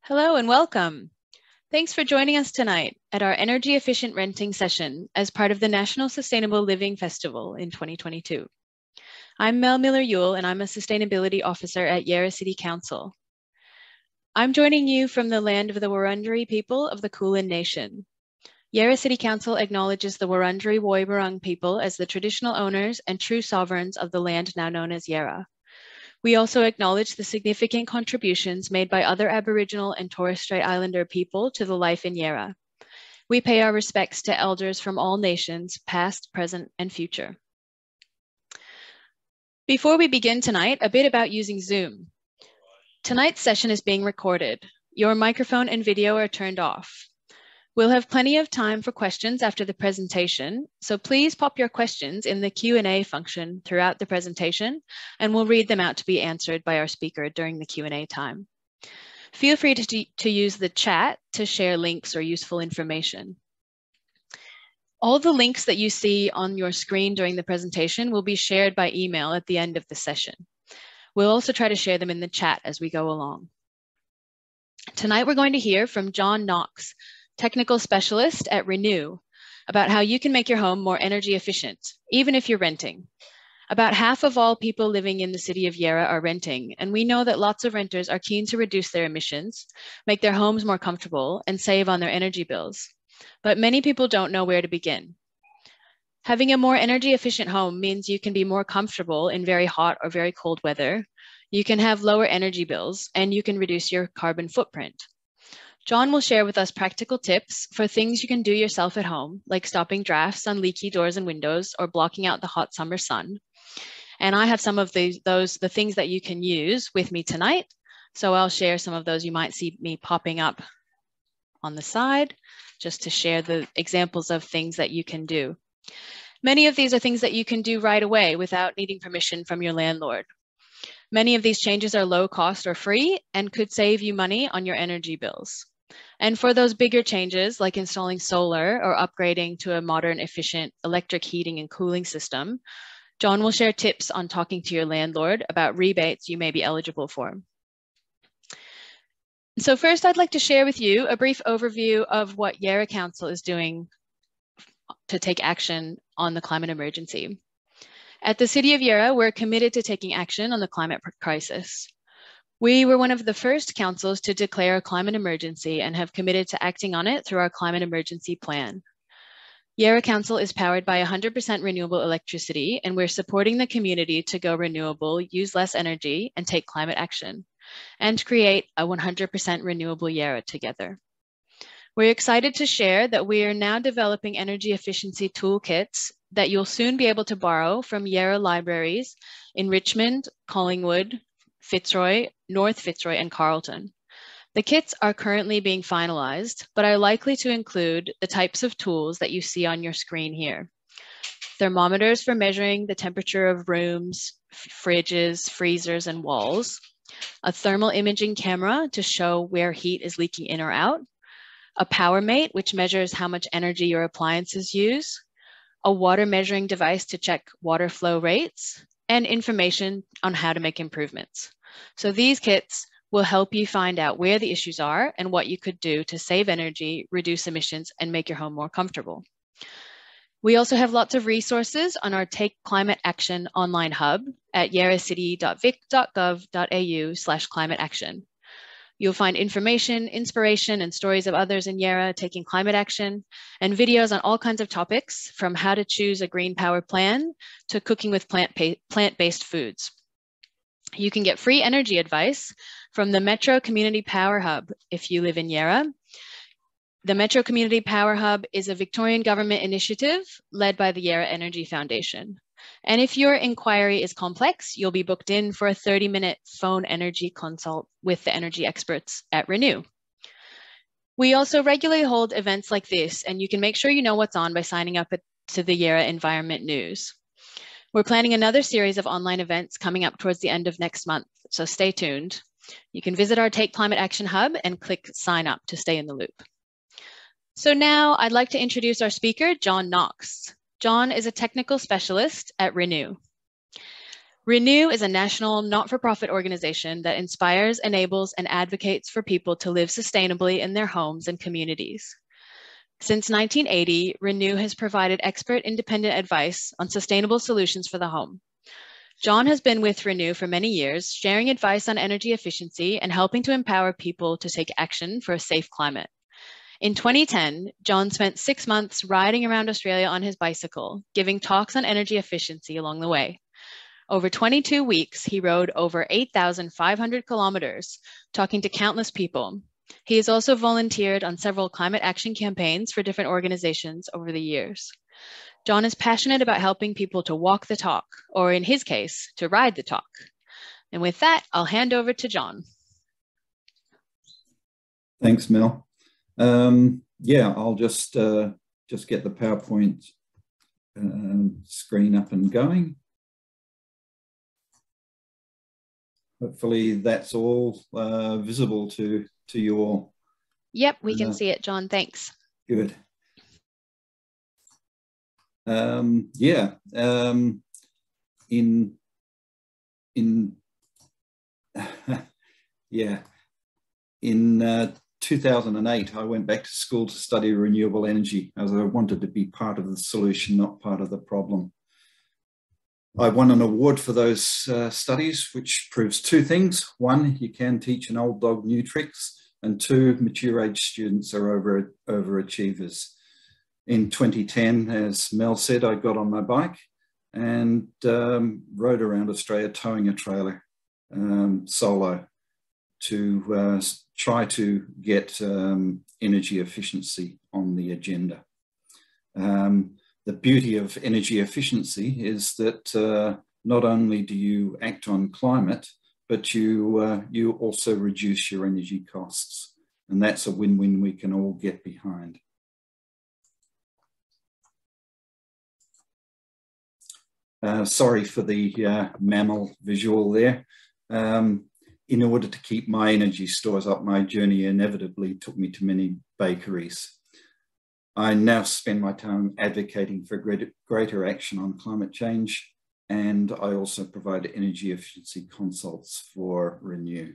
Hello and welcome. Thanks for joining us tonight at our energy efficient renting session as part of the National Sustainable Living Festival in 2022. I'm Mel Miller-Yule and I'm a Sustainability Officer at Yara City Council. I'm joining you from the land of the Wurundjeri people of the Kulin Nation. Yara City Council acknowledges the Wurundjeri Woi-wurrung people as the traditional owners and true sovereigns of the land now known as Yara. We also acknowledge the significant contributions made by other Aboriginal and Torres Strait Islander people to the life in Yara. We pay our respects to elders from all nations, past, present, and future. Before we begin tonight, a bit about using Zoom. Tonight's session is being recorded. Your microphone and video are turned off. We'll have plenty of time for questions after the presentation, so please pop your questions in the Q&A function throughout the presentation, and we'll read them out to be answered by our speaker during the Q&A time. Feel free to use the chat to share links or useful information. All the links that you see on your screen during the presentation will be shared by email at the end of the session. We'll also try to share them in the chat as we go along. Tonight we're going to hear from John Knox, Technical Specialist at Renew, about how you can make your home more energy efficient, even if you're renting. About half of all people living in the city of Yara are renting, and we know that lots of renters are keen to reduce their emissions, make their homes more comfortable, and save on their energy bills. But many people don't know where to begin. Having a more energy efficient home means you can be more comfortable in very hot or very cold weather, you can have lower energy bills, and you can reduce your carbon footprint. John will share with us practical tips for things you can do yourself at home, like stopping drafts on leaky doors and windows or blocking out the hot summer sun. And I have some of the things that you can use with me tonight. So I'll share some of those. You might see me popping up on the side just to share the examples of things that you can do. Many of these are things that you can do right away without needing permission from your landlord. Many of these changes are low cost or free and could save you money on your energy bills. And for those bigger changes, like installing solar or upgrading to a modern, efficient electric heating and cooling system, John will share tips on talking to your landlord about rebates you may be eligible for. So first, I'd like to share with you a brief overview of what Yara Council is doing to take action on the climate emergency. At the City of Yara, we're committed to taking action on the climate crisis. We were one of the first councils to declare a climate emergency and have committed to acting on it through our climate emergency plan. Yara Council is powered by 100% renewable electricity, and we're supporting the community to go renewable, use less energy, and take climate action, and create a 100% renewable Yara together. We're excited to share that we are now developing energy efficiency toolkits that you'll soon be able to borrow from Yara libraries in Richmond, Collingwood, Fitzroy, North Fitzroy, and Carlton. The kits are currently being finalized, but are likely to include the types of tools that you see on your screen here. Thermometers for measuring the temperature of rooms, fridges, freezers, and walls. A thermal imaging camera to show where heat is leaking in or out. A power mate, which measures how much energy your appliances use. A water measuring device to check water flow rates, and information on how to make improvements. So these kits will help you find out where the issues are and what you could do to save energy, reduce emissions, and make your home more comfortable. We also have lots of resources on our Take Climate Action online hub at yaracity.vic.gov.au/climate action. You'll find information, inspiration, and stories of others in Yara taking climate action, and videos on all kinds of topics, from how to choose a green power plan to cooking with plant-based foods. You can get free energy advice from the Metro Community Power Hub if you live in Yara. The Metro Community Power Hub is a Victorian government initiative led by the Yara Energy Foundation. And if your inquiry is complex, you'll be booked in for a 30-minute phone energy consult with the energy experts at Renew. We also regularly hold events like this, and you can make sure you know what's on by signing up to the Yara Environment News. We're planning another series of online events coming up towards the end of next month, so stay tuned. You can visit our Take Climate Action Hub and click Sign Up to stay in the loop. So now I'd like to introduce our speaker, John Knox. John is a technical specialist at Renew. Renew is a national not-for-profit organization that inspires, enables, and advocates for people to live sustainably in their homes and communities. Since 1980, Renew has provided expert independent advice on sustainable solutions for the home. John has been with Renew for many years, sharing advice on energy efficiency and helping to empower people to take action for a safe climate. In 2010, John spent 6 months riding around Australia on his bicycle, giving talks on energy efficiency along the way. Over 22 weeks, he rode over 8,500 kilometers, talking to countless people. He has also volunteered on several climate action campaigns for different organizations over the years. John is passionate about helping people to walk the talk, or in his case, to ride the talk. And with that, I'll hand over to John. Thanks, Mel. Yeah, I'll just get the PowerPoint screen up and going. Hopefully that's all visible to you all. Yep, we can see it, John. Thanks. Good. In 2008, I went back to school to study renewable energy, as I wanted to be part of the solution, not part of the problem. I won an award for those studies, which proves two things. One, you can teach an old dog new tricks, and two, mature age students are overachievers. In 2010, as Mel said, I got on my bike and rode around Australia towing a trailer solo to try to get energy efficiency on the agenda. The beauty of energy efficiency is that not only do you act on climate, but you also reduce your energy costs. And that's a win-win we can all get behind. Sorry for the mammal visual there. In order to keep my energy stores up, my journey inevitably took me to many bakeries. I now spend my time advocating for greater action on climate change, and I also provide energy efficiency consults for Renew.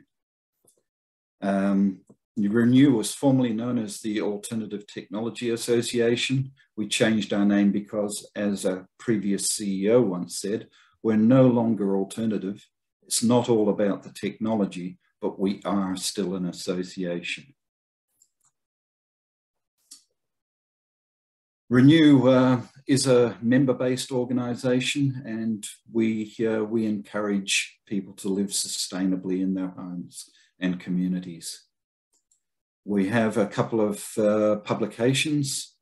Renew was formerly known as the Alternative Technology Association. We changed our name because, as a previous CEO once said, we're no longer alternative. It's not all about the technology, but we are still an association. Renew is a member-based organisation, and we encourage people to live sustainably in their homes and communities. We have a couple of publications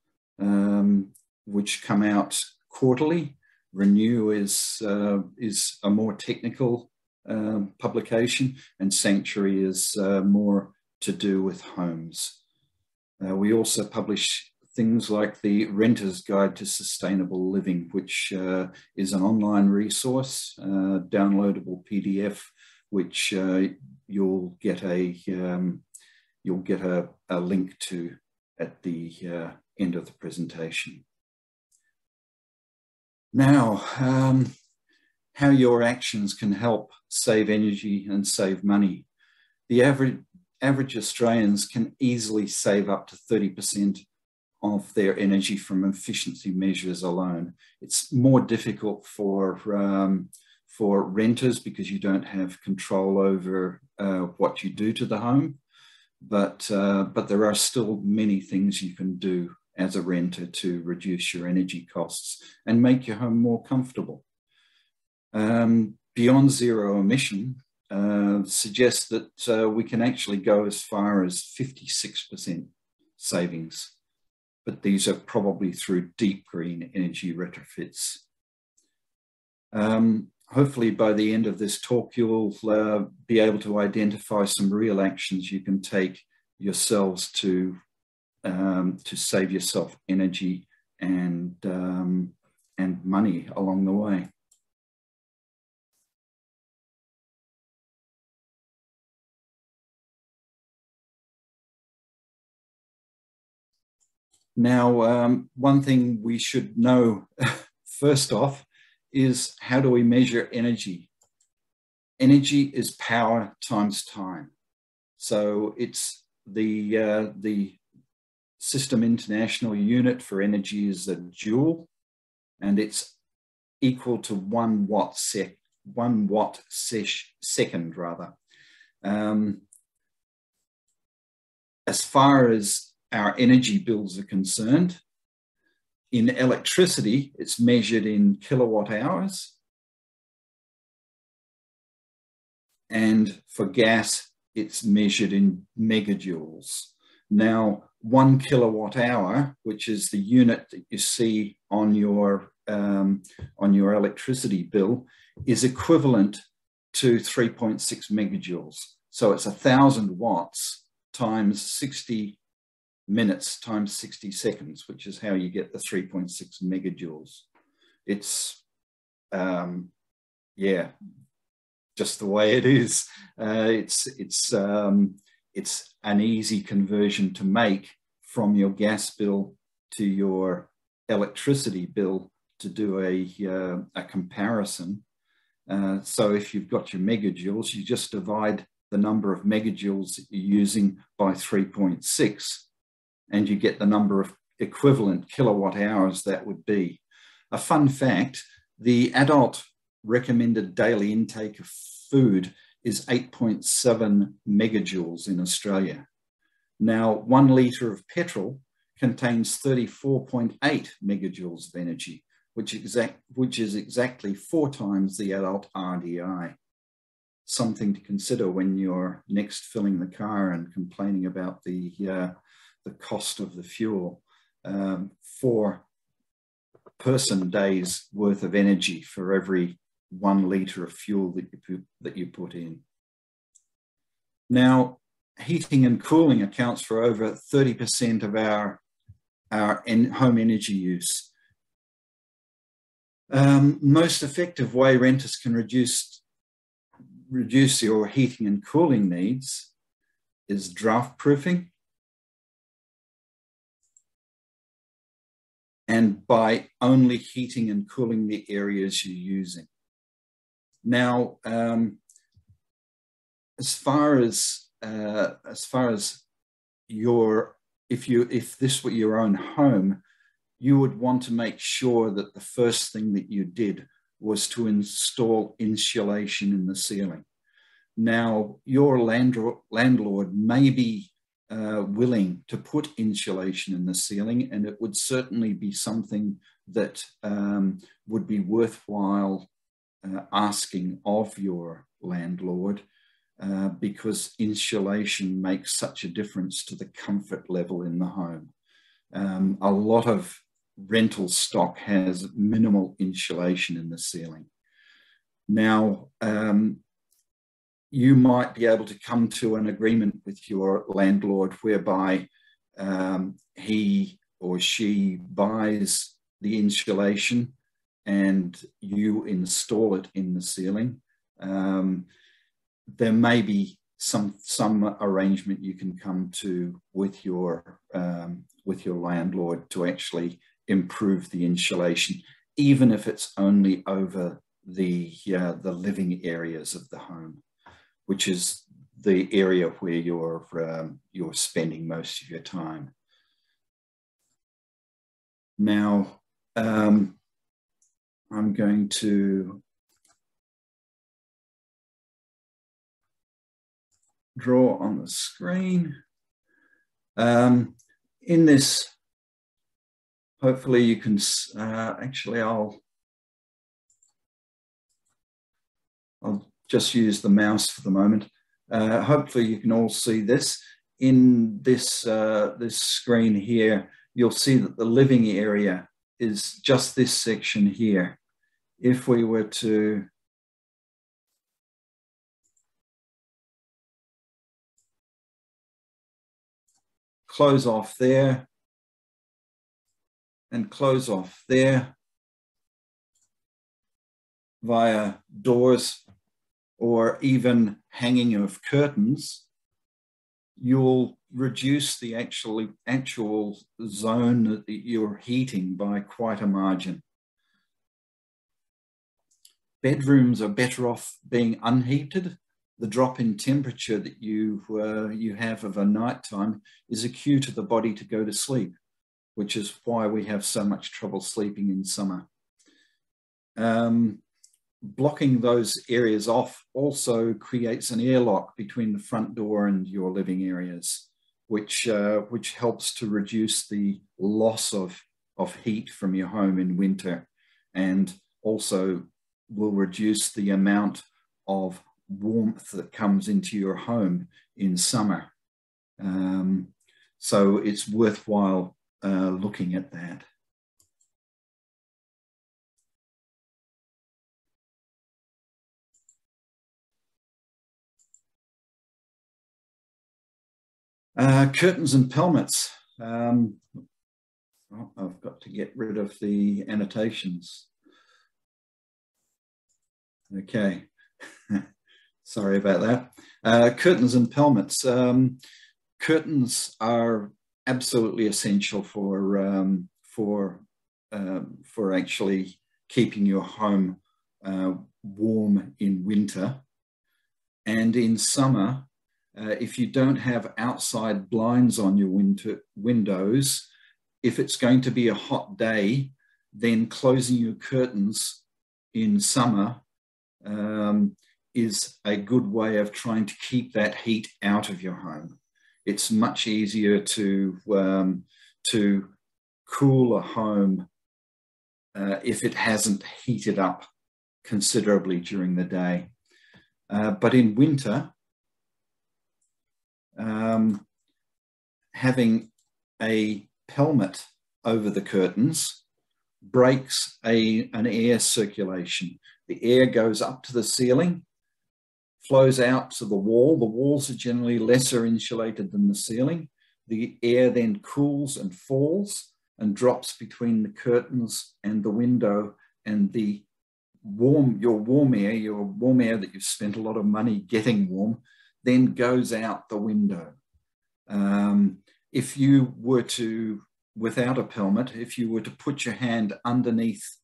which come out quarterly. Renew is a more technical publication, and Sanctuary is more to do with homes. We also publish things like the Renter's Guide to Sustainable Living, which is an online resource, downloadable PDF, which you'll get a link to at the end of the presentation. Now, how your actions can help save energy and save money. The average Australians can easily save up to 30% of their energy from efficiency measures alone. It's more difficult for renters because you don't have control over what you do to the home, but there are still many things you can do as a renter to reduce your energy costs and make your home more comfortable. Beyond Zero Emission suggests that we can actually go as far as 56% savings, but these are probably through deep green energy retrofits. Hopefully by the end of this talk, you'll be able to identify some real actions you can take yourselves to save yourself energy and money along the way. Now, one thing we should know first off is, how do we measure energy? energy is power times time. So it's the System International unit for energy is a joule, and it's equal to 1 watt second rather. As far as our energy bills are concerned, in electricity, it's measured in kilowatt hours. And for gas, it's measured in megajoules. Now, 1 kilowatt hour, which is the unit that you see on your electricity bill, is equivalent to 3.6 megajoules. So it's 1,000 watts times 60 minutes times 60 seconds, which is how you get the 3.6 megajoules. It's, yeah, just the way it is. It's an easy conversion to make from your gas bill to your electricity bill to do a comparison. So if you've got your megajoules, you just divide the number of megajoules that you're using by 3.6, and you get the number of equivalent kilowatt hours that would be. A fun fact, the adult recommended daily intake of food is 8.7 megajoules in Australia. Now, 1 litre of petrol contains 34.8 megajoules of energy, which is exactly 4 times the adult RDI. Something to consider when you're next filling the car and complaining about the cost of the fuel. 4 person days worth of energy for every 1 litre of fuel that you put in. Now, heating and cooling accounts for over 30% of our home energy use. Most effective way renters can reduce your heating and cooling needs is draft proofing, and by only heating and cooling the areas you're using. Now, as far as if this were your own home, you would want to make sure that the first thing that you did was to install insulation in the ceiling. Now, your landlord may be willing to put insulation in the ceiling, and it would certainly be something that would be worthwhile asking of your landlord, because insulation makes such a difference to the comfort level in the home. A lot of rental stock has minimal insulation in the ceiling. Now, you might be able to come to an agreement with your landlord whereby he or she buys the insulation and you install it in the ceiling. There may be some arrangement you can come to with your landlord to actually improve the insulation, even if it's only over the living areas of the home, which is the area where you're spending most of your time. Now, I'm going to draw on the screen. In this, hopefully you can, actually I'll just use the mouse for the moment. Hopefully you can all see this. In this, this screen here, you'll see that the living area is just this section here. If we were to close off there and close off there via doors or even hanging of curtains, you'll reduce the actual zone that you're heating by quite a margin. bedrooms are better off being unheated. The drop in temperature that you have of a nighttime is a cue to the body to go to sleep, which is why we have so much trouble sleeping in summer. Blocking those areas off also creates an airlock between the front door and your living areas, which helps to reduce the loss of heat from your home in winter, and also will reduce the amount of warmth that comes into your home in summer. So it's worthwhile looking at that. Curtains and pelmets. Oh, I've got to get rid of the annotations. Okay, sorry about that. Curtains and pelmets. Curtains are absolutely essential for actually keeping your home warm in winter, and in summer. If you don't have outside blinds on your windows, if it's going to be a hot day, then closing your curtains in summer is a good way of trying to keep that heat out of your home. It's much easier to cool a home if it hasn't heated up considerably during the day. But in winter, having a pelmet over the curtains breaks an air circulation. The air goes up to the ceiling, flows out to the wall. The walls are generally lesser insulated than the ceiling. The air then cools and falls and drops between the curtains and the window, and the your warm air that you've spent a lot of money getting warm, then goes out the window. If you were to, without a pelmet, if you were to put your hand underneath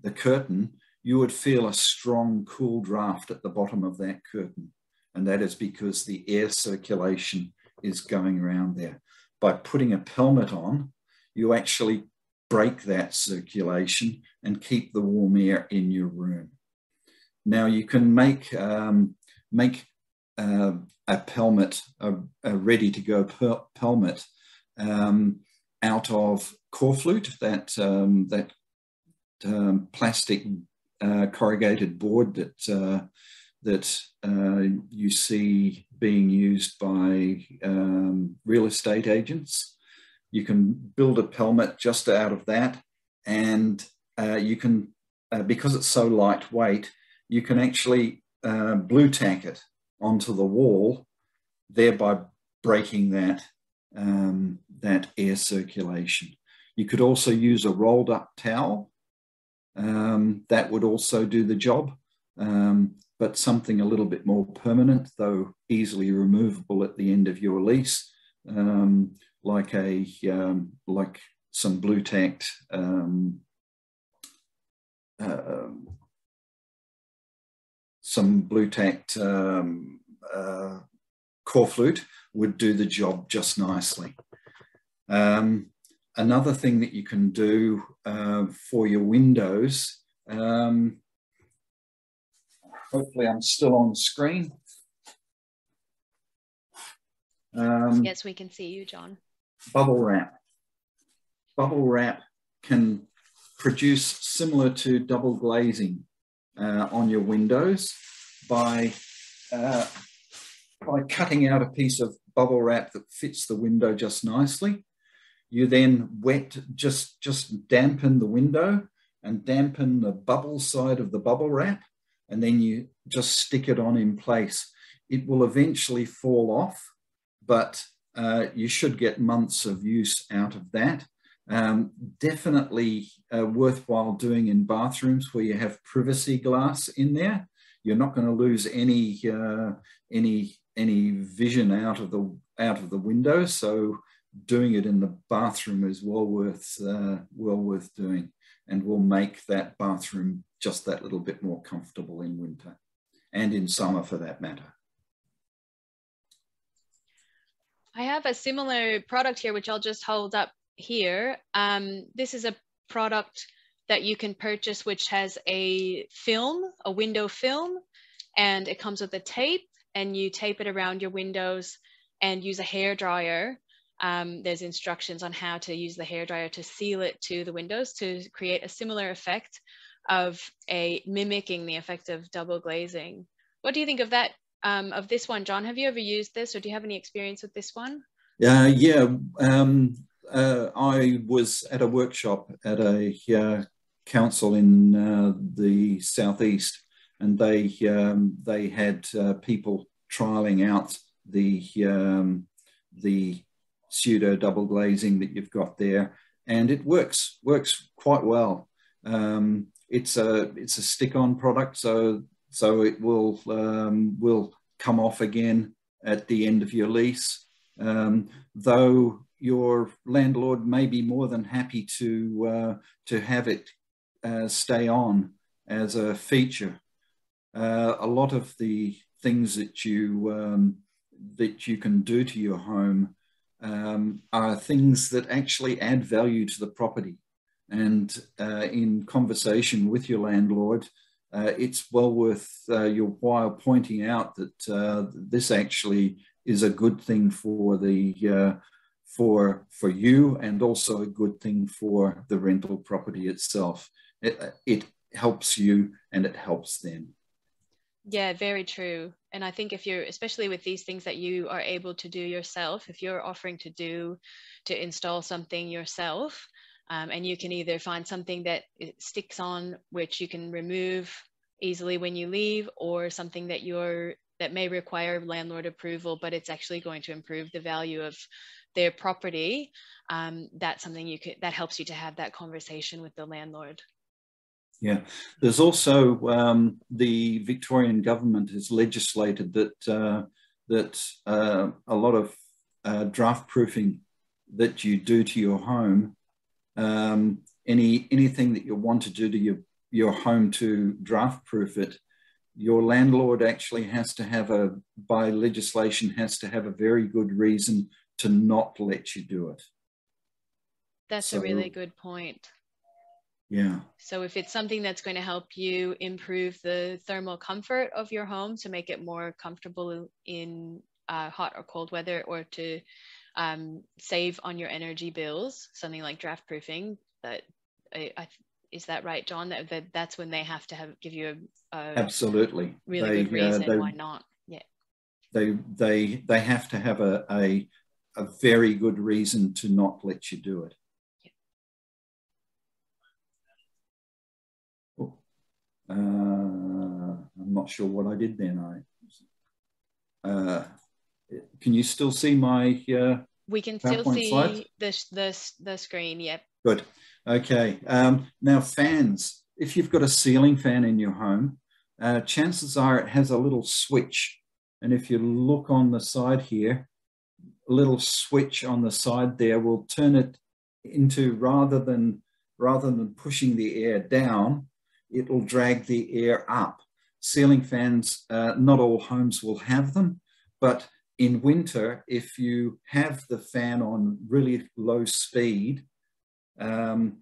the curtain, you would feel a strong, cool draft at the bottom of that curtain. And that is because the air circulation is going around there. By putting a pelmet on, you actually break that circulation and keep the warm air in your room. Now you can make a pelmet, a ready-to-go pelmet, out of corflute, that plastic corrugated board that you see being used by real estate agents. You can build a pelmet just out of that, and you can, because it's so lightweight, you can actually blue tack it onto the wall, thereby breaking that air circulation. You could also use a rolled up towel. That would also do the job, but something a little bit more permanent, though easily removable at the end of your lease, like some blue tacked corflute would do the job just nicely. Another thing that you can do for your windows, hopefully I'm still on screen. Yes, we can see you, John. Bubble wrap. Bubble wrap can produce similar to double glazing on your windows by cutting out a piece of bubble wrap that fits the window just nicely. You then just dampen the window and dampen the bubble side of the bubble wrap, and then you just stick it on in place. It will eventually fall off, but you should get months of use out of that. Definitely worthwhile doing in bathrooms where you have privacy glass in there. You're not going to lose any vision out of the window, so doing it in the bathroom is well worth doing, and will make that bathroom just that little bit more comfortable in winter and in summer for that matter. I have a similar product here, which I'll just hold up here. This is a product that you can purchase, which has a film, a window film, and it comes with a tape, and you tape it around your windows and use a hairdryer. There's instructions on how to use the hairdryer to seal it to the windows to create a similar effect of mimicking the effect of double glazing. What do you think of that, of this one, John? Have you ever used this, or do you have any experience with this one? Yeah, I was at a workshop at a council in the southeast, and they had people trialing out the pseudo double glazing that you've got there, and it works quite well. It's a stick-on product, so it will come off again at the end of your lease. Though your landlord may be more than happy to have it stay on as a feature. A lot of the things that you can do to your home are things that actually add value to the property. And in conversation with your landlord, it's well worth your while pointing out that this actually is a good thing for the for you, and also a good thing for the rental property itself. It helps you and it helps them. Yeah, very true. And I think if you're, especially with these things that you are able to do yourself, if you're offering to install something yourself, and you can either find something that it sticks on, which you can remove easily when you leave, or something that may require landlord approval, but it's actually going to improve the value of their property, that's something that helps you to have that conversation with the landlord. Yeah, there's also the Victorian government has legislated that a lot of draft proofing that you do to your home, anything that you want to do to your home to draft proof it, your landlord actually has to have by legislation, has to have a very good reason to not let you do it. That's a really good point. Yeah. So if it's something that's going to help you improve the thermal comfort of your home to make it more comfortable in hot or cold weather, or to save on your energy bills, something like draft proofing, is that right, John? That's when they have to give you a absolutely really good reason why not. Yeah. They have to have a very good reason to not let you do it. I'm not sure what I did then. Can you still see my we can still see slides? the screen. Yep. Good. Okay. Now fans. If you've got a ceiling fan in your home, chances are it has a little switch. And if you look on the side here, a little switch on the side there will turn it into, rather than pushing the air down, it will drag the air up. Ceiling fans, not all homes will have them, but in winter, if you have the fan on really low speed and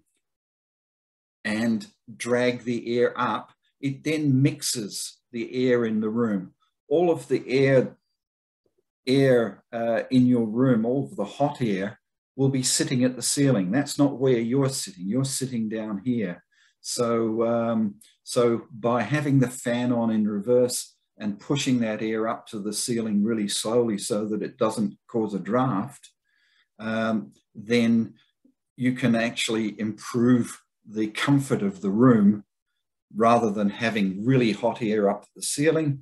drag the air up, it then mixes the air in the room. All of the air in your room, all of the hot air, will be sitting at the ceiling. That's not where you're sitting. You're sitting down here. So, so by having the fan on in reverse and pushing that air up to the ceiling really slowly so that it doesn't cause a draft, then you can actually improve the comfort of the room. Rather than having really hot air up the ceiling,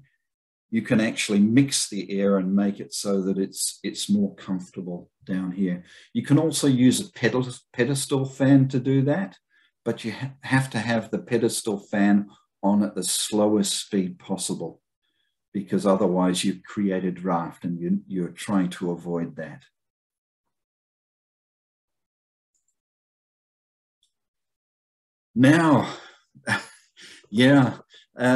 you can actually mix the air and make it so that it's more comfortable down here. You can also use a pedestal fan to do that, but you have to have the pedestal fan on at the slowest speed possible, because otherwise you create a draft, and you're trying to avoid that. Now, yeah,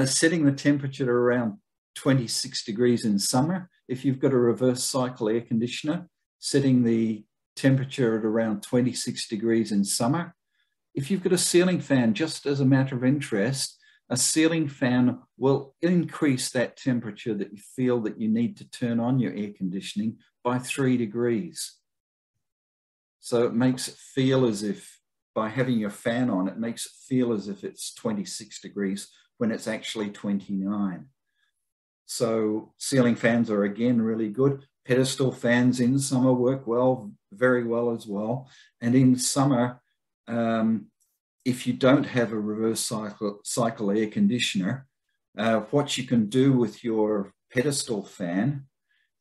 setting the temperature to around 26 degrees in summer. If you've got a reverse cycle air conditioner, setting the temperature at around 26 degrees in summer. If you've got a ceiling fan, just as a matter of interest, a ceiling fan will increase that temperature that you feel that you need to turn on your air conditioning by 3 degrees. So it makes it feel as if, by having your fan on, it makes it feel as if it's 26 degrees when it's actually 29. So ceiling fans are again really good. Pedestal fans in summer work well, very well as well. And in summer, if you don't have a reverse cycle air conditioner, what you can do with your pedestal fan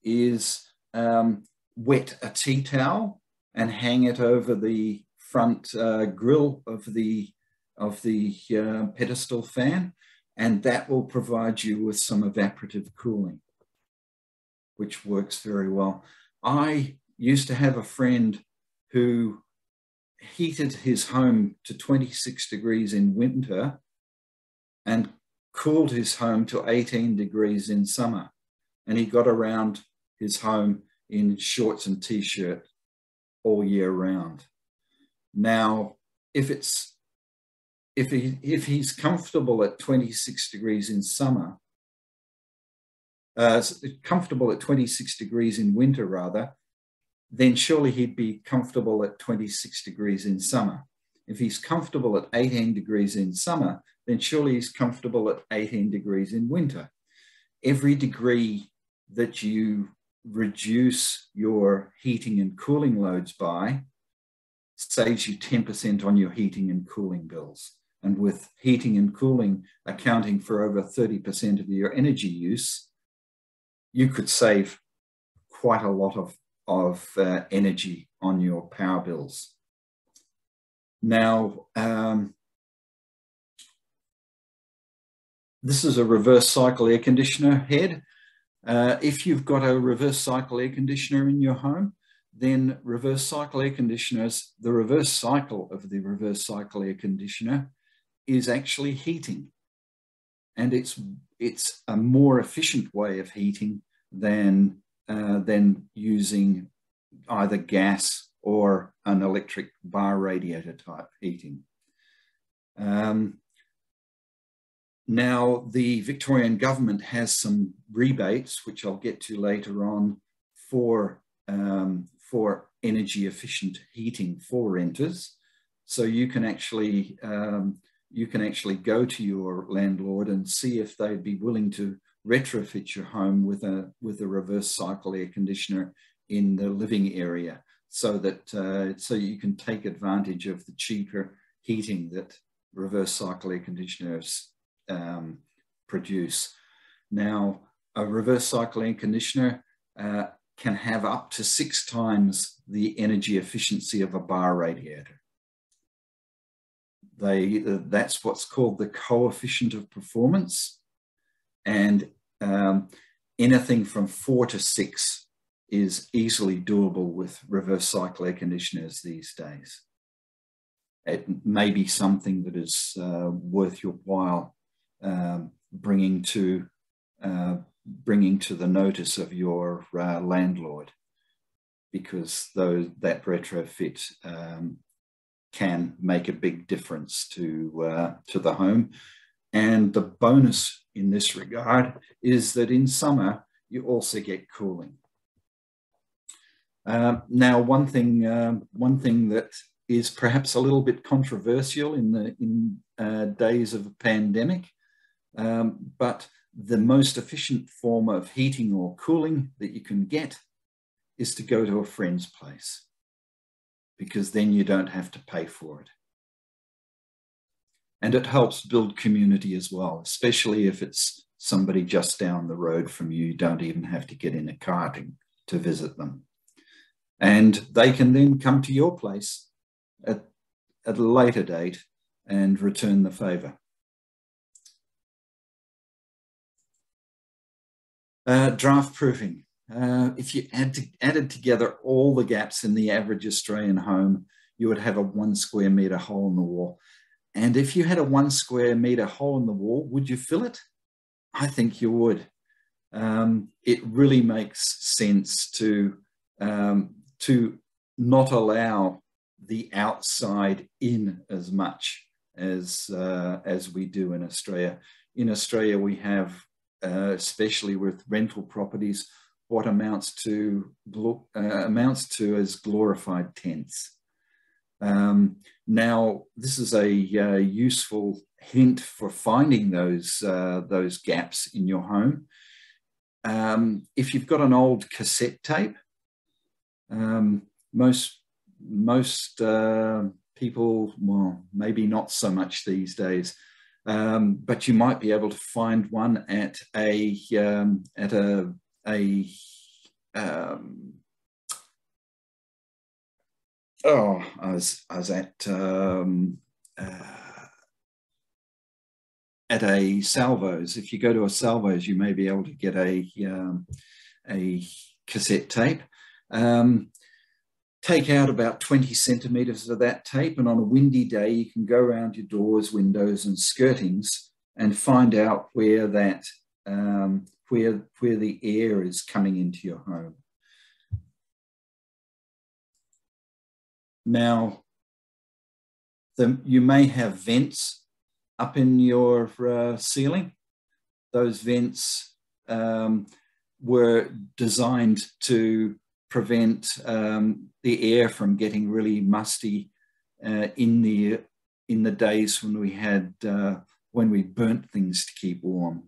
is wet a tea towel and hang it over the front grill of the pedestal fan, and that will provide you with some evaporative cooling, which works very well. I used to have a friend who heated his home to 26 degrees in winter and cooled his home to 18 degrees in summer. And he got around his home in shorts and t-shirt all year round. Now, if he's comfortable at 26 degrees in summer, comfortable at 26 degrees in winter rather, then surely he'd be comfortable at 26 degrees in summer. If he's comfortable at 18 degrees in summer, then surely he's comfortable at 18 degrees in winter. Every degree that you reduce your heating and cooling loads by saves you 10% on your heating and cooling bills. And with heating and cooling accounting for over 30% of your energy use, you could save quite a lot of energy on your power bills. Now, this is a reverse cycle air conditioner head. If you've got a reverse cycle air conditioner in your home, then reverse cycle air conditioners, the reverse cycle of the reverse cycle air conditioner is actually heating. And it's a more efficient way of heating than using either gas or an electric bar radiator type heating. Now, the Victorian government has some rebates, which I'll get to later on, for energy efficient heating for renters. So you can actually go to your landlord and see if they'd be willing to retrofit your home with a reverse cycle air conditioner in the living area, so that so you can take advantage of the cheaper heating that reverse cycle air conditioners produce. Now, a reverse cycle air conditioner can have up to 6 times the energy efficiency of a bar radiator. That's what's called the coefficient of performance, and anything from 4 to 6 is easily doable with reverse cycle air conditioners these days. It may be something that is worth your while bringing to the notice of your landlord, because that retrofit can make a big difference to the home. And the bonus in this regard is that in summer you also get cooling. Now, one thing that is perhaps a little bit controversial in days of a pandemic, but the most efficient form of heating or cooling that you can get is to go to a friend's place, because then you don't have to pay for it. And it helps build community as well, especially if it's somebody just down the road from you. You don't even have to get in a car to visit them. And they can then come to your place at a later date and return the favor. Draft proofing. If you added together all the gaps in the average Australian home, you would have a 1 square metre hole in the wall. And if you had a 1 square meter hole in the wall, would you fill it? I think you would. It really makes sense to not allow the outside in as much as we do in Australia. In Australia, we have, especially with rental properties, what amounts to as glorified tents. Now, this is a useful hint for finding those gaps in your home. If you've got an old cassette tape, most people, well, maybe not so much these days, but you might be able to find one at a I was at a Salvos. If you go to a Salvos, you may be able to get a cassette tape. Take out about 20 centimeters of that tape, and on a windy day, you can go around your doors, windows, and skirtings and find out where that where the air is coming into your home. Now, you may have vents up in your ceiling. Those vents were designed to prevent the air from getting really musty in the days when we burnt things to keep warm,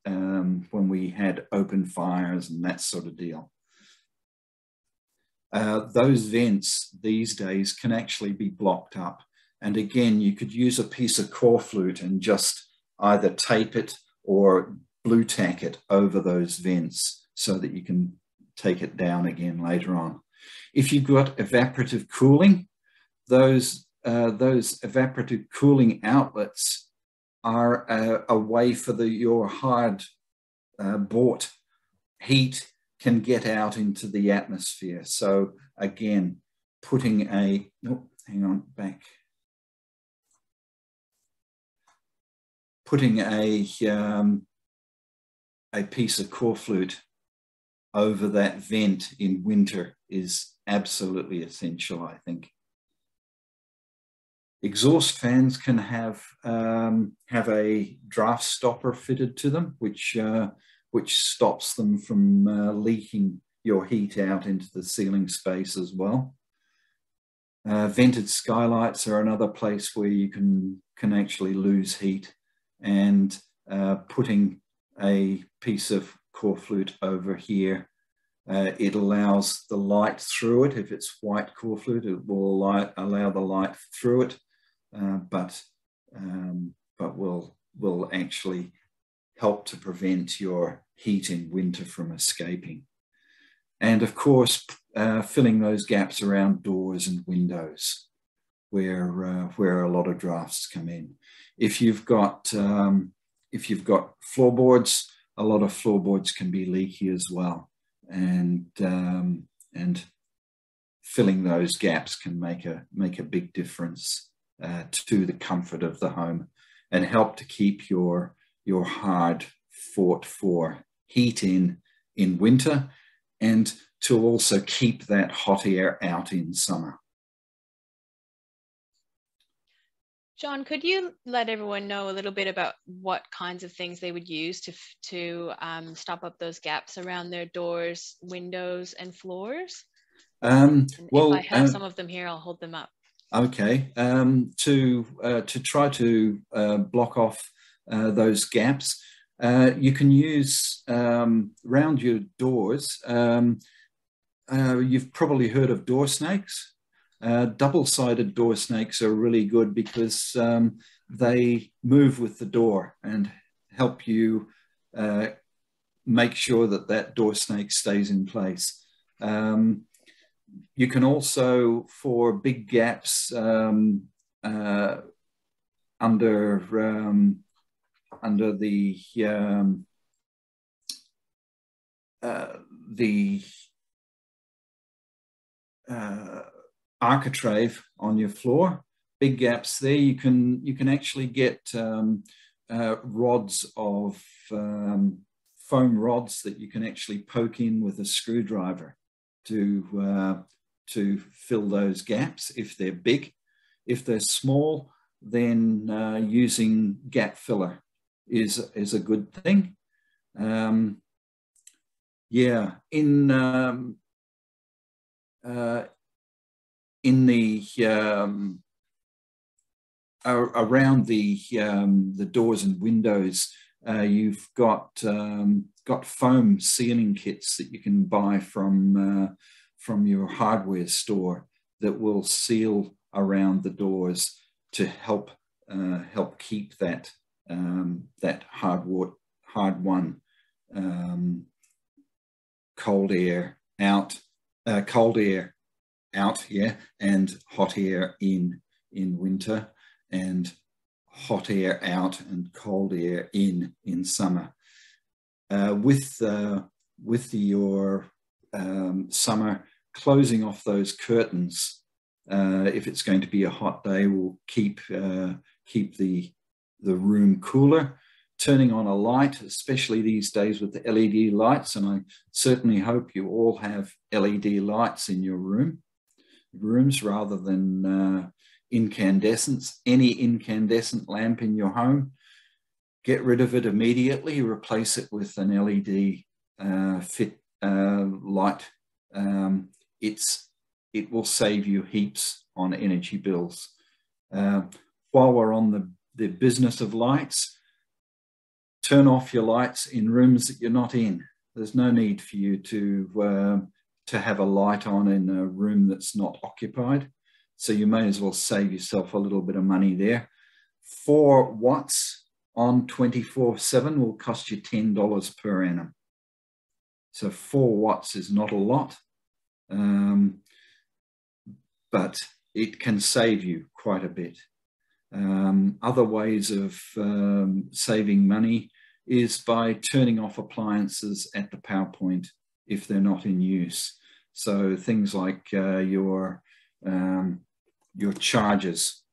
when we had open fires and that sort of deal. Those vents these days can actually be blocked up. And again, you could use a piece of core flute and just either tape it or blue tack it over those vents so that you can take it down again later on. If you've got evaporative cooling, those evaporative cooling outlets are a way for your hard bought heat can get out into the atmosphere. So again, putting a, putting a piece of core flute over that vent in winter is absolutely essential, I think. Exhaust fans can have a draft stopper fitted to them, which stops them from leaking your heat out into the ceiling space as well. Vented skylights are another place where you can actually lose heat, and putting a piece of core flute over here, it allows the light through it. If it's white core flute, it will allow the light through it, but will actually help to prevent your heat in winter from escaping. And of course, filling those gaps around doors and windows where a lot of drafts come in. If you've got floorboards, a lot of floorboards can be leaky as well, and filling those gaps can make a big difference to the comfort of the home and help to keep your hard fought for heat in winter, and to also keep that hot air out in summer. John, could you let everyone know a little bit about what kinds of things they would use to stop up those gaps around their doors, windows, and floors? Well, if I have some of them here, I'll hold them up. Okay, to try to block off those gaps, you can use around your doors. You've probably heard of door snakes. Double-sided door snakes are really good because they move with the door and help you make sure that door snake stays in place. You can also, for big gaps under the architrave on your floor, big gaps there, you can actually get rods of foam rods that you can actually poke in with a screwdriver to fill those gaps if they're big. If they're small, then using gap filler is a good thing. Yeah, in the around the doors and windows, you've got foam sealing kits that you can buy from your hardware store that will seal around the doors to help keep that hard won cold air out, yeah, and hot air in winter, and hot air out and cold air in summer. With your summer, closing off those curtains, if it's going to be a hot day, will keep the room cooler. Turning on a light, especially these days with the LED lights, and I certainly hope you all have LED lights in your rooms rather than incandescents. Any incandescent lamp in your home, get rid of it immediately, replace it with an LED fit light. It will save you heaps on energy bills. While we're on the business of lights, turn off your lights in rooms that you're not in. There's no need for you to have a light on in a room that's not occupied. So you may as well save yourself a little bit of money there. 4 watts on 24/7 will cost you $10 per annum. So 4 watts is not a lot, but it can save you quite a bit. Other ways of saving money is by turning off appliances at the power point if they're not in use. So things like your chargers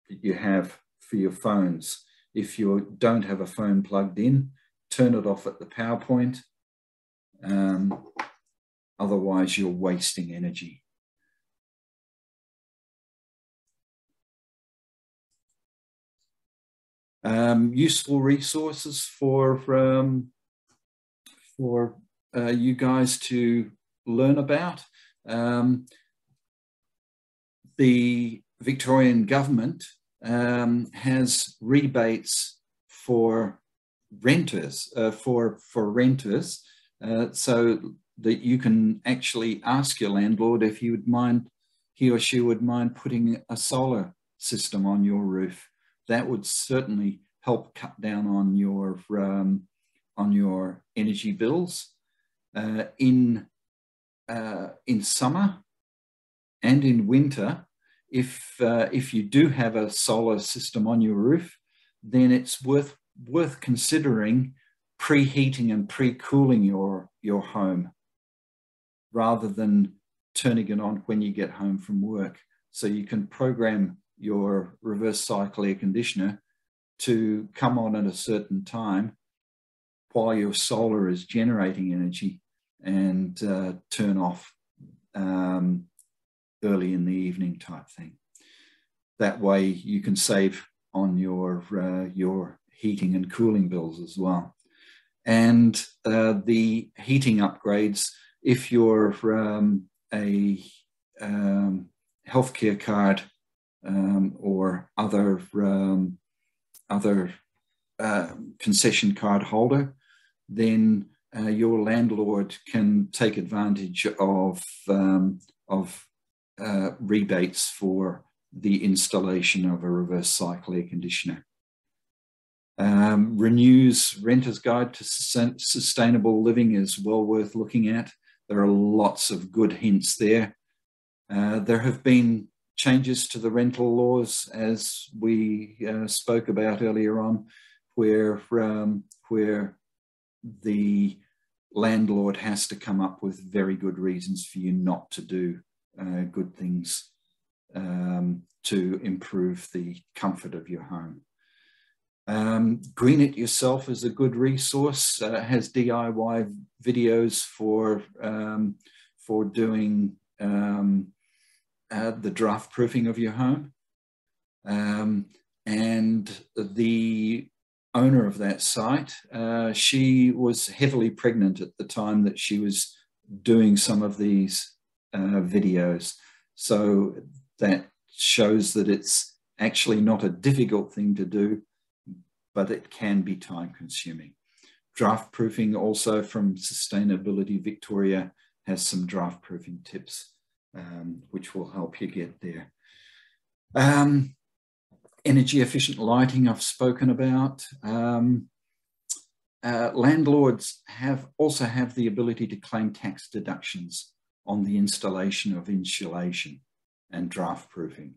that you have for your phones. If you don't have a phone plugged in, turn it off at the power point. Otherwise, you're wasting energy. Useful resources for you guys to learn about. The Victorian government has rebates for renters, so that you can actually ask your landlord if he or she would mind putting a solar system on your roof. That would certainly help cut down on your energy bills. In summer and in winter, if you do have a solar system on your roof, then it's worth considering preheating and pre-cooling your home rather than turning it on when you get home from work. So you can program your reverse cycle air conditioner to come on at a certain time while your solar is generating energy, and turn off early in the evening type thing. That way you can save on your heating and cooling bills as well. And the heating upgrades, if you're a healthcare card or other concession card holder, then your landlord can take advantage of rebates for the installation of a reverse cycle air conditioner. Renew's Renter's Guide to Sustainable Living is well worth looking at. There are lots of good hints there. There have been changes to the rental laws, as we spoke about earlier on, where the landlord has to come up with very good reasons for you not to do good things to improve the comfort of your home. Green It Yourself is a good resource. It has DIY videos for doing the draft proofing of your home. And the owner of that site, she was heavily pregnant at the time that she was doing some of these videos. So that shows that it's actually not a difficult thing to do, but it can be time consuming. Draft proofing also from Sustainability Victoria has some draft proofing tips, which will help you get there. Energy efficient lighting I've spoken about. Landlords also have the ability to claim tax deductions on the installation of insulation and draft proofing.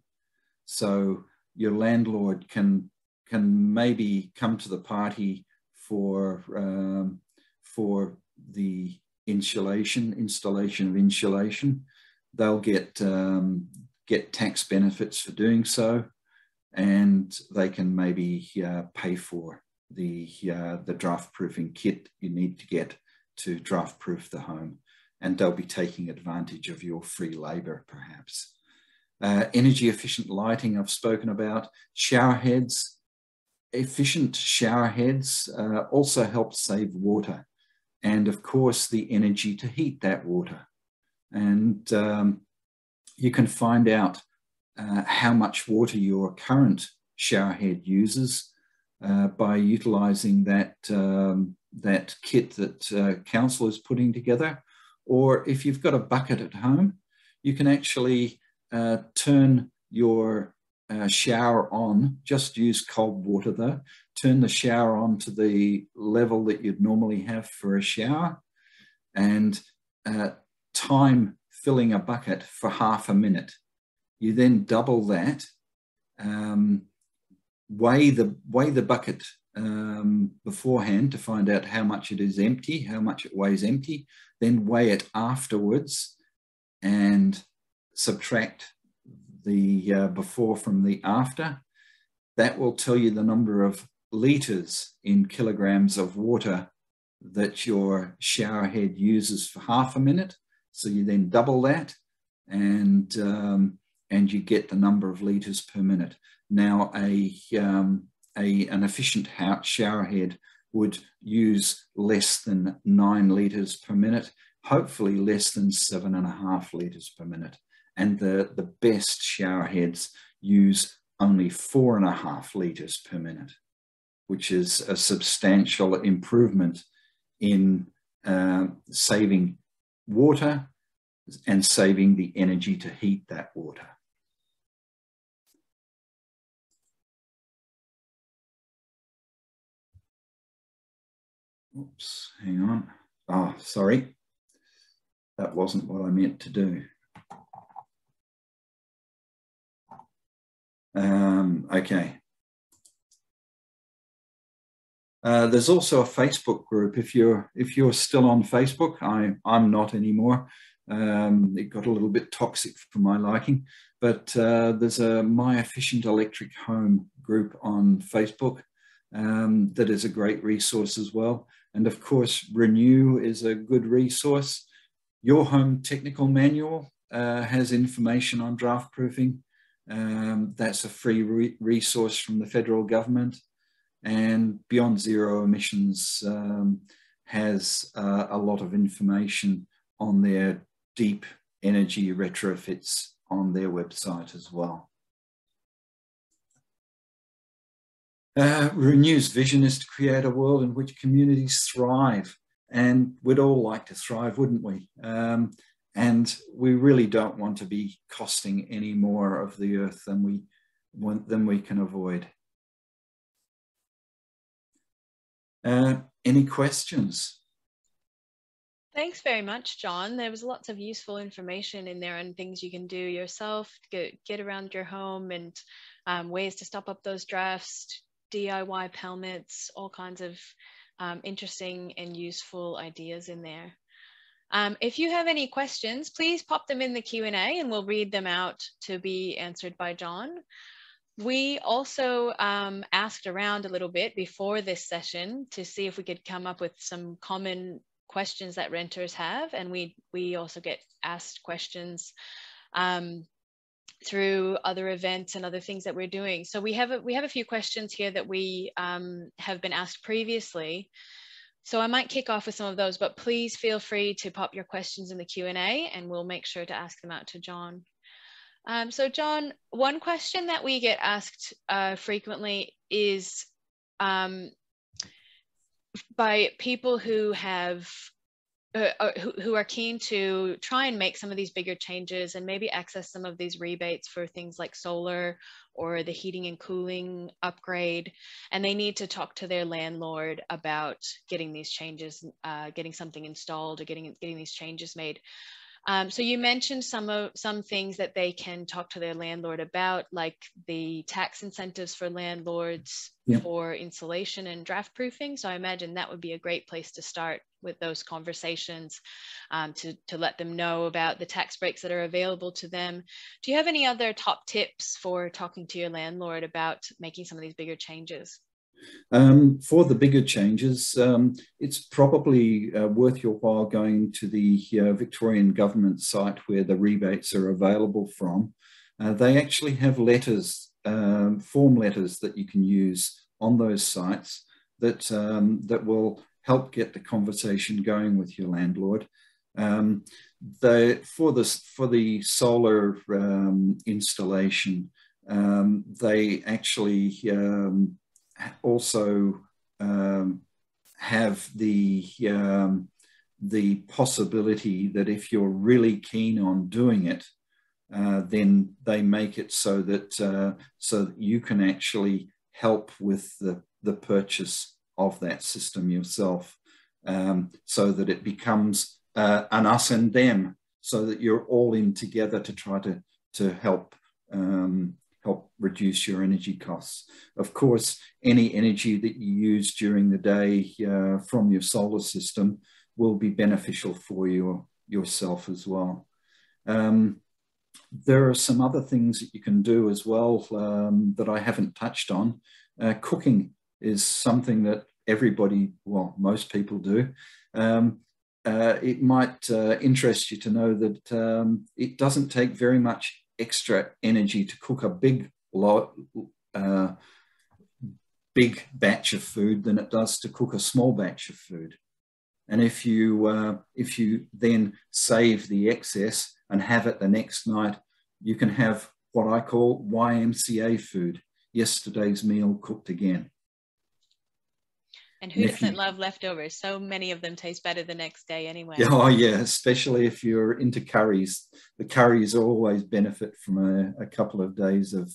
So your landlord can maybe come to the party for the installation of insulation. They'll get tax benefits for doing so, and they can maybe pay for the draft proofing kit you need to get to draft proof the home, and they'll be taking advantage of your free labor perhaps. Energy efficient lighting I've spoken about. Shower heads. Efficient shower heads also help save water, and of course the energy to heat that water. And you can find out how much water your current shower head uses by utilising that kit that council is putting together. Or if you've got a bucket at home, you can actually turn your shower on, just use cold water though, turn the shower on to the level that you'd normally have for a shower, and time filling a bucket for half a minute. You then double that, weigh the bucket beforehand to find out how much it is empty, how much it weighs empty, then weigh it afterwards and subtract the before from the after. That will tell you the number of litres in kilograms of water that your shower head uses for half a minute. So you then double that, and you get the number of litres per minute. Now an efficient shower head would use less than 9 litres per minute, hopefully less than 7.5 litres per minute. And the best shower heads use only 4.5 litres per minute, which is a substantial improvement in saving water and saving the energy to heat that water. Oops, hang on. Oh, sorry. That wasn't what I meant to do. Okay. There's also a Facebook group. If you're still on Facebook, I'm not anymore. It got a little bit toxic for my liking, but there's a My Efficient Electric Home group on Facebook that is a great resource as well. And of course, Renew is a good resource. Your Home Technical Manual has information on draft proofing. That's a free resource from the federal government. And Beyond Zero Emissions has a lot of information on their deep energy retrofits on their website as well. Renew's vision is to create a world in which communities thrive, and we'd all like to thrive, wouldn't we? And we really don't want to be costing any more of the earth than we can avoid. Any questions? Thanks very much, John. There was lots of useful information in there and things you can do yourself to get around your home, and ways to stop up those drafts, DIY pelmets, all kinds of interesting and useful ideas in there. If you have any questions, please pop them in the Q&A and we'll read them out to be answered by John. We also asked around a little bit before this session to see if we could come up with some common questions that renters have, and we also get asked questions through other events and other things that we're doing. So we have a few questions here that we have been asked previously. So I might kick off with some of those, but please feel free to pop your questions in the Q&A and we'll make sure to ask them out to John. So John, one question that we get asked frequently is by people who have who are keen to try and make some of these bigger changes and maybe access some of these rebates for things like solar or the heating and cooling upgrade, and they need to talk to their landlord about getting these changes, getting something installed or getting these changes made. So you mentioned some things that they can talk to their landlord about, like the tax incentives for landlords for insulation and draft proofing. So I imagine that would be a great place to start with those conversations, to let them know about the tax breaks that are available to them. Do you have any other top tips for talking to your landlord about making some of these bigger changes? For the bigger changes, it's probably worth your while going to the Victorian government site where the rebates are available from. They actually have letters, form letters that you can use on those sites that, that will help get the conversation going with your landlord. For the solar installation, they actually also have the possibility that if you're really keen on doing it, then they make it so that you can actually help with the purchase of that system yourself, so that it becomes an us and them, so that you're all in together to try to help reduce your energy costs. Of course, any energy that you use during the day from your solar system will be beneficial for yourself as well. There are some other things that you can do as well that I haven't touched on. Cooking is something that everybody, well, most people do. It might interest you to know that it doesn't take very much extra energy to cook a big batch of food than it does to cook a small batch of food. And if you then save the excess and have it the next night, you can have what I call YMCA food, yesterday's meal cooked again. And who doesn't love leftovers? So many of them taste better the next day anyway. Oh yeah, especially if you're into curries. The curries always benefit from a couple of days of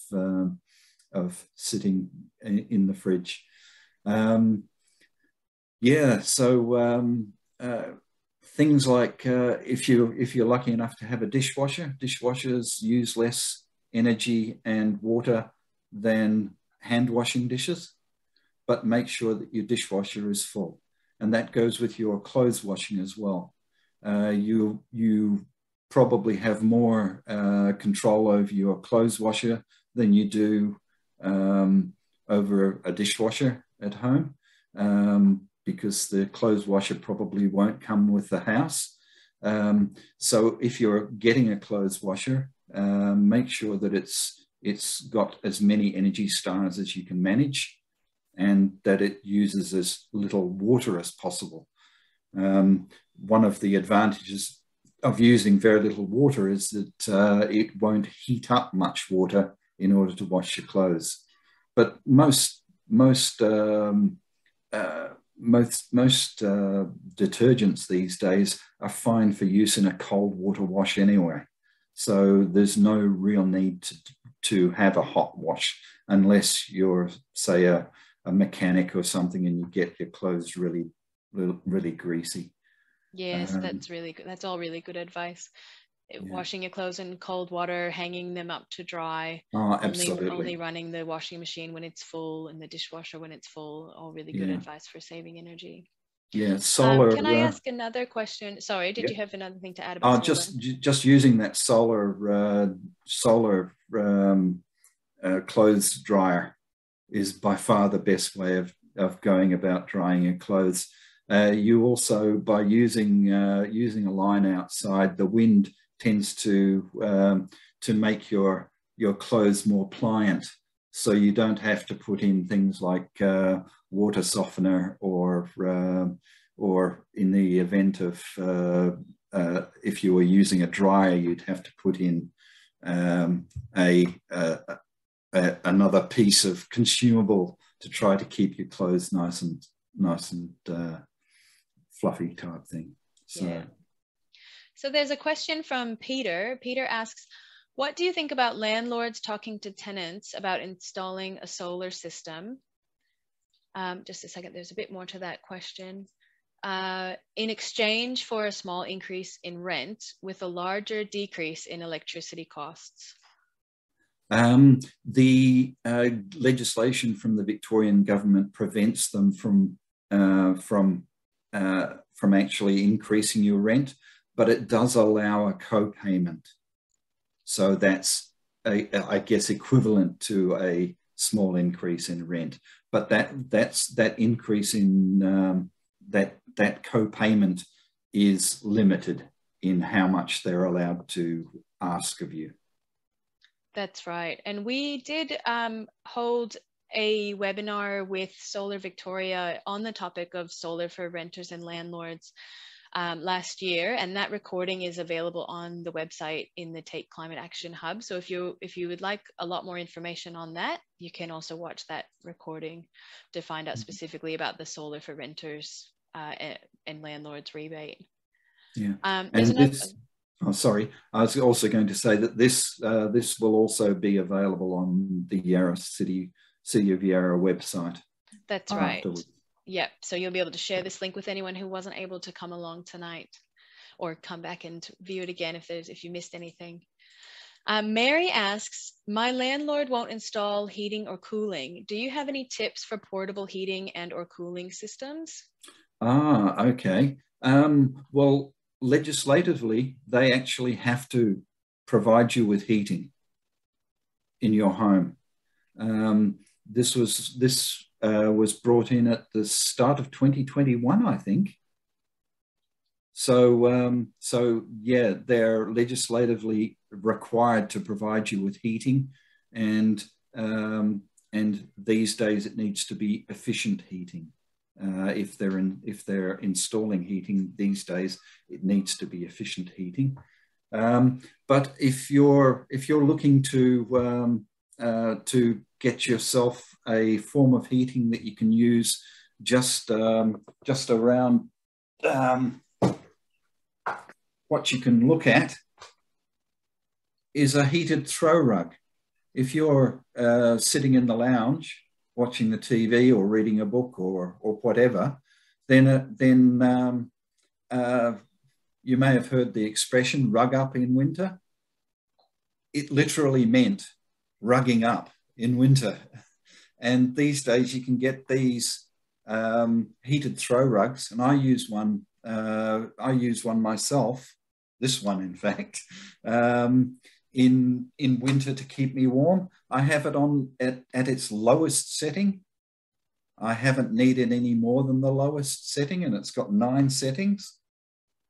sitting in the fridge. Yeah, so things like if you're lucky enough to have a dishwasher, dishwashers use less energy and water than hand washing dishes. But make sure that your dishwasher is full. And that goes with your clothes washing as well. You probably have more control over your clothes washer than you do over a dishwasher at home, because the clothes washer probably won't come with the house. So if you're getting a clothes washer, make sure that it's got as many Energy Stars as you can manage, and that it uses as little water as possible. One of the advantages of using very little water is that it won't heat up much water in order to wash your clothes. But most detergents these days are fine for use in a cold water wash anyway. So there's no real need to have a hot wash unless you're, say, a mechanic or something and you get your clothes really greasy. Yes, that's really good. That's all really good advice. Yeah. Washing your clothes in cold water, hanging them up to dry. Oh, absolutely. Only running the washing machine when it's full and the dishwasher when it's full. All really good advice for saving energy. Yeah, solar. Can I ask another question? Sorry, did Yeah. you have another thing to add about solar? Just using that solar clothes dryer is by far the best way of going about drying your clothes. You also, by using a line outside, the wind tends to make your clothes more pliant, so you don't have to put in things like water softener, or in the event of if you were using a dryer, you'd have to put in another piece of consumable to try to keep your clothes nice and fluffy type thing. So. Yeah. So there's a question from Peter. Peter asks, what do you think about landlords talking to tenants about installing a solar system? Just a second, there's a bit more to that question. In exchange for a small increase in rent with a larger decrease in electricity costs. The legislation from the Victorian government prevents them from actually increasing your rent, but it does allow a co-payment. So that's, I guess, equivalent to a small increase in rent. But that increase in that co-payment is limited in how much they're allowed to ask of you. That's right. And we did hold a webinar with Solar Victoria on the topic of solar for renters and landlords last year, and that recording is available on the website in the Take Climate Action Hub. So if you would like a lot more information on that, you can also watch that recording to find out specifically about the solar for renters and landlords rebate. Yeah. Oh, sorry. I was also going to say that this will also be available on the Yara City of Yara website. That's right. Yep. So you'll be able to share this link with anyone who wasn't able to come along tonight, or come back and view it again if you missed anything. Mary asks, my landlord won't install heating or cooling. Do you have any tips for portable heating and or cooling systems? Okay. Well, legislatively, they actually have to provide you with heating in your home. This was brought in at the start of 2021, I think. So yeah, they're legislatively required to provide you with heating, and these days it needs to be efficient heating. If they're installing heating these days, it needs to be efficient heating. But if you're looking to get yourself a form of heating that you can use just around, what you can look at is a heated throw rug. If you're sitting in the lounge watching the TV or reading a book or whatever, then you may have heard the expression "rug up in winter." It literally meant rugging up in winter. And these days you can get these heated throw rugs, and I use one. I use one myself. This one, in fact, in winter to keep me warm. I have it on at its lowest setting. I haven't needed any more than the lowest setting, and it's got 9 settings.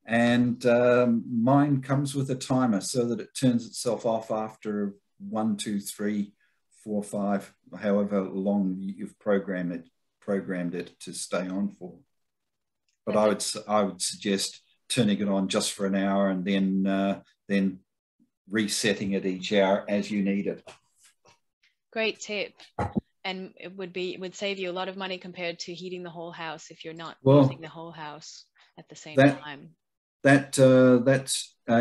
And mine comes with a timer so that it turns itself off after 1, 2, 3, 4, 5, however long you've programmed it to stay on for. But I would suggest turning it on just for an hour and then resetting it each hour as you need it. Great tip. And it would save you a lot of money compared to heating the whole house if you're not using the whole house at the same time. That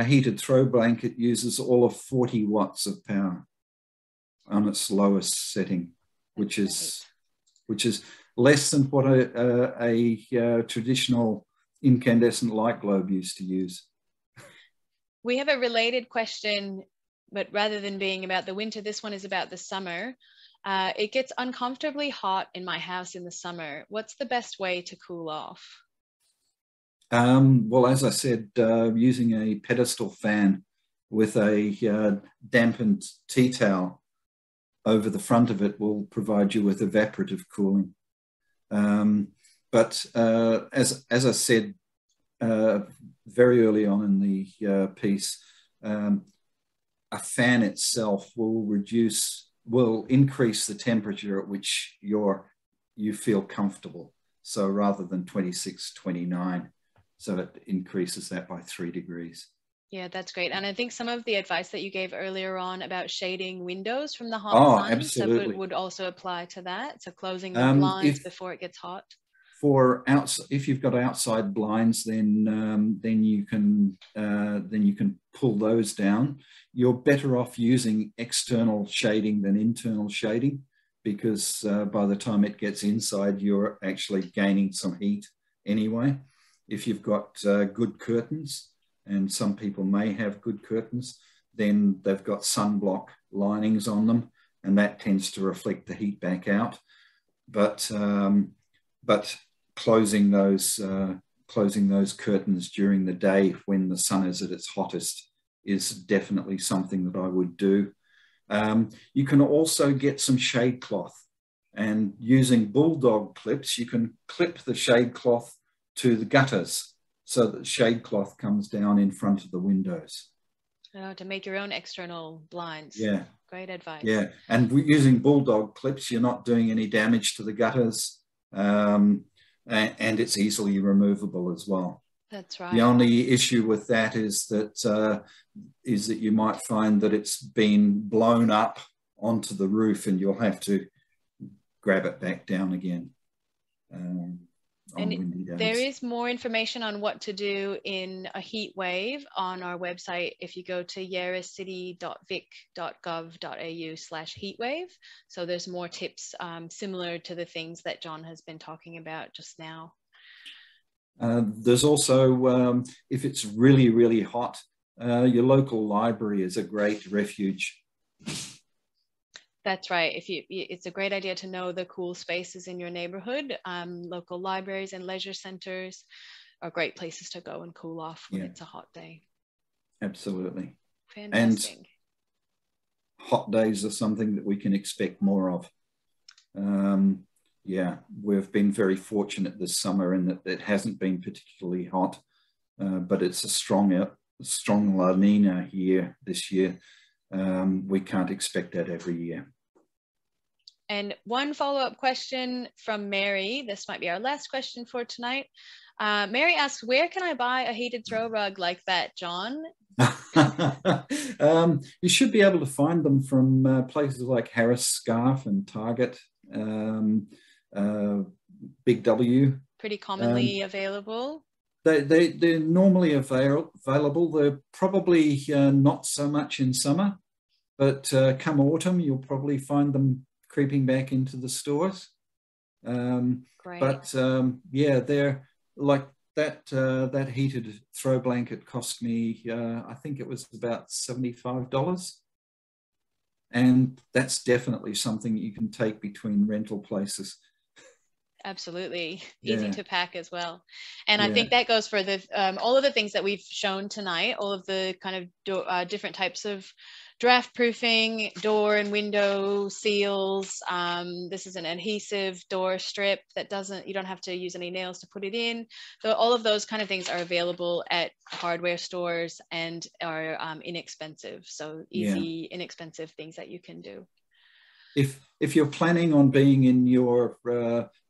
heated throw blanket uses all of 40 watts of power on its lowest setting, which is less than what a traditional incandescent light globe used to use. We have a related question, but rather than being about the winter, this one is about the summer. It gets uncomfortably hot in my house in the summer. What's the best way to cool off? Well, as I said, using a pedestal fan with a dampened tea towel over the front of it will provide you with evaporative cooling. But as I said very early on in the piece, a fan itself will increase the temperature at which you feel comfortable. So rather than 26, 29, so it increases that by 3 degrees. Yeah, that's great. And I think some of the advice that you gave earlier on about shading windows from the hot sun, absolutely. so would also apply to that. So closing the blinds before it gets hot. If you've got outside blinds, then you can pull those down. You're better off using external shading than internal shading, because by the time it gets inside, you're actually gaining some heat anyway. If you've got good curtains, and some people may have good curtains, then they've got sunblock linings on them, and that tends to reflect the heat back out. But closing those curtains during the day when the sun is at its hottest is definitely something that I would do. You can also get some shade cloth, and using bulldog clips, you can clip the shade cloth to the gutters so that shade cloth comes down in front of the windows. Oh, to make your own external blinds. Yeah. Great advice. Yeah, and using bulldog clips, you're not doing any damage to the gutters, and it's easily removable as well. That's right. The only issue with that is that you might find that it's been blown up onto the roof, and you'll have to grab it back down again. And there is more information on what to do in a heat wave on our website if you go to yaracity.vic.gov.au/heatwave. So there's more tips similar to the things that John has been talking about just now. There's also, if it's really, really hot, your local library is a great refuge. That's right. It's a great idea to know the cool spaces in your neighborhood. Local libraries and leisure centers are great places to go and cool off when it's a hot day. Absolutely. Fantastic. And hot days are something that we can expect more of. Yeah, we've been very fortunate this summer in that it hasn't been particularly hot, but it's a strong La Nina here this year. We can't expect that every year. And one follow-up question from Mary. This might be our last question for tonight. Mary asks, where can I buy a heated throw rug like that, John? You should be able to find them from places like Harris Scarf and Target, Big W. Pretty commonly available. They're normally available. They're probably not so much in summer, but come autumn, you'll probably find them creeping back into the stores. Great. But yeah, they're like that heated throw blanket cost me, I think it was about $75. And that's definitely something you can take between rental places. Absolutely. Easy to pack as well. And I think that goes for the all of the things that we've shown tonight, all of the kind of different types of draft proofing, door and window seals. This is an adhesive door strip that you don't have to use any nails to put it in. So all of those kind of things are available at hardware stores and are inexpensive. So easy, inexpensive things that you can do. If you're planning on being in your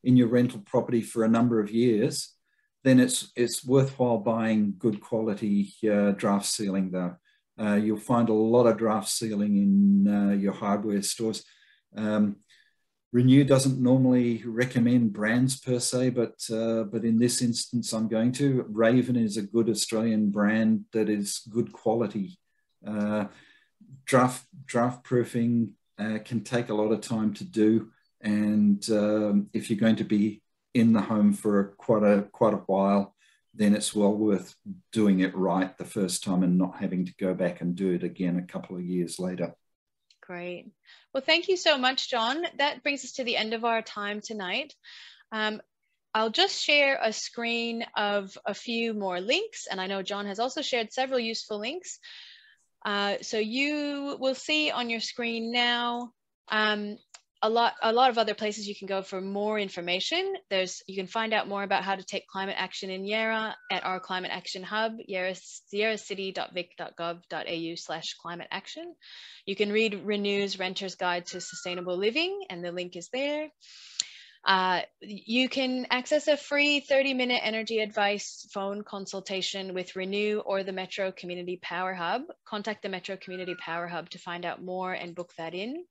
rental property for a number of years, then it's worthwhile buying good quality draft sealing though. You'll find a lot of draft sealing in your hardware stores. Renew doesn't normally recommend brands per se, but in this instance, I'm going to. Raven is a good Australian brand that is good quality. Draft proofing can take a lot of time to do, and if you're going to be in the home for quite a while, then it's well worth doing it right the first time and not having to go back and do it again a couple of years later. Great. Well, thank you so much, John. That brings us to the end of our time tonight. I'll just share a screen of a few more links, and I know John has also shared several useful links. So you will see on your screen now a lot of other places you can go for more information. You can find out more about how to take climate action in Yara at our climate action hub, yaracity.vic.gov.au/climate action. You can read Renew's Renter's Guide to Sustainable Living, and the link is there. You can access a free 30-minute energy advice phone consultation with Renew or the Metro Community Power Hub. Contact the Metro Community Power Hub to find out more and book that in.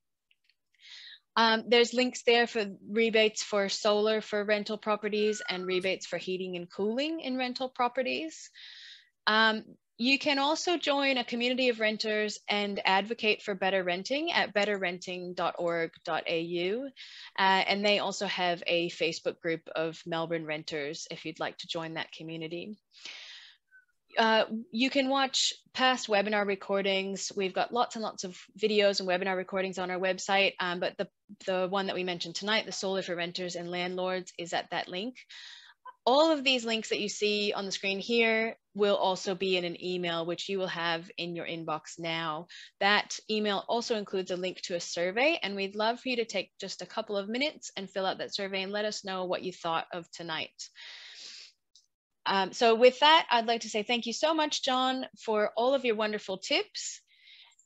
There's links there for rebates for solar for rental properties and rebates for heating and cooling in rental properties. You can also join a community of renters and advocate for better renting at betterrenting.org.au. And they also have a Facebook group of Melbourne renters if you'd like to join that community. You can watch past webinar recordings. We've got lots and lots of videos and webinar recordings on our website, but the one that we mentioned tonight, the Solar for Renters and Landlords, is at that link. All of these links that you see on the screen here will also be in an email, which you will have in your inbox now. That email also includes a link to a survey, and we'd love for you to take just a couple of minutes and fill out that survey and let us know what you thought of tonight. So with that, I'd like to say thank you so much, John, for all of your wonderful tips.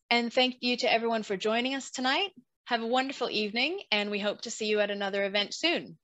And thank you to everyone for joining us tonight. Have a wonderful evening, and we hope to see you at another event soon.